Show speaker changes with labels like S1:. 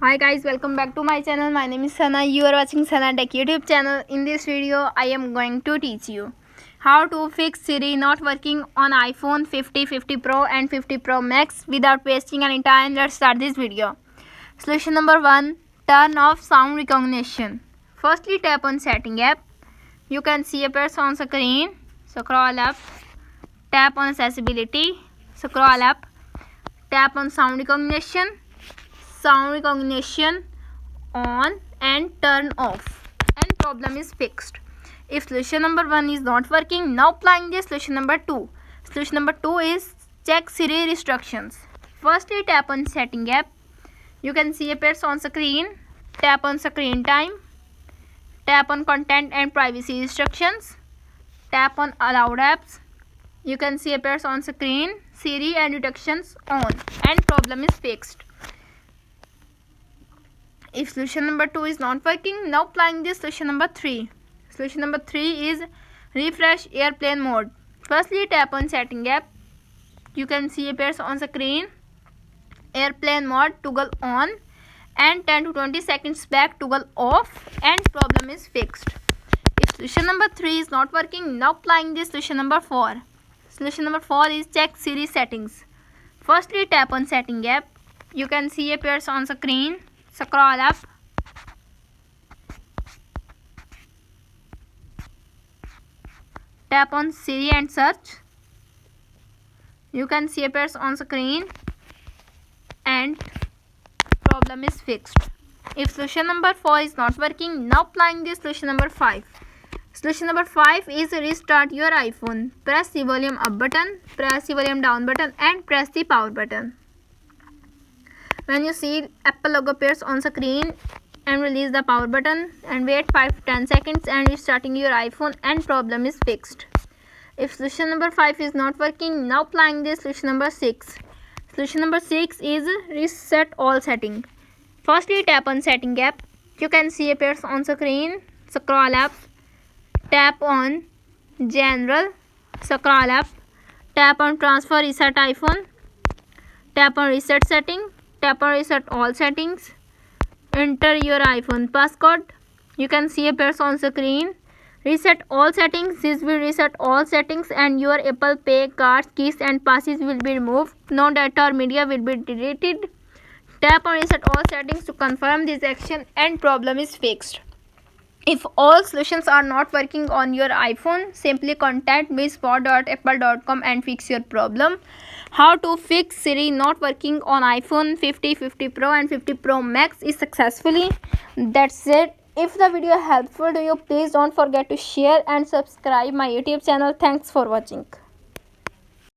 S1: Hi guys, welcome back to my channel. My name is Sana. You are watching Sana Tech YouTube channel. In this video, I am going to teach you how to fix Siri not working on iPhone 50, 50 Pro and 50 Pro Max without wasting any time. Let's start this video. Solution number 1. Turn off sound recognition. Firstly, tap on Setting app. You can see appears on screen. Scroll up. Tap on Accessibility. Scroll up. Tap on Sound recognition on and turn off, and problem is fixed. If solution number 1 is not working, now applying the solution number 2. Solution number 2 is check Siri restrictions. Firstly, tap on Setting app. You can see appears on screen. Tap on Screen time. Tap on Content and Privacy restrictions. Tap on Allowed apps. You can see appears on screen Siri and detections on, and problem is fixed. If solution number 2 is not working, now applying this solution number 3. Solution number 3 is refresh airplane mode. Firstly, tap on Setting app. You can see appears on screen airplane mode toggle on, and 10 to 20 seconds back toggle off, and problem is fixed. If solution number 3 is not working, now applying this solution number 4. Solution number 4 is check Siri settings. Firstly, tap on Setting app. You can see appears on screen. Scroll up. Tap on Siri and search. You can see appears on screen, and problem is fixed. If solution number 4 is not working, now applying this solution number 5. Solution number 5 is restart your iPhone. Press the volume up button, press the volume down button, and press the power button. When you see Apple logo appears on screen, and release the power button and wait 5 to 10 seconds and restarting your iPhone, and problem is fixed. If solution number 5 is not working, now applying this solution number 6. Solution number 6 is reset all setting. Firstly, tap on Setting app. You can see appears on screen. Scroll up. Tap on General. Scroll up. Tap on Transfer Reset iPhone. Tap on Reset setting. Tap on Reset all settings. Enter your iPhone passcode. You can see appears on screen. Reset all settings. This will reset all settings, and your Apple Pay cards, keys and passes will be removed. No data or media will be deleted. Tap on Reset all settings to confirm this action, and problem is fixed. If all solutions are not working on your iPhone, simply contact me support.apple.com and fix your problem. How to fix Siri not working on iPhone 50, 50 Pro and 50 Pro Max is successfully. That's it. If the video helpful to you, please don't forget to share and subscribe my YouTube channel. Thanks for watching.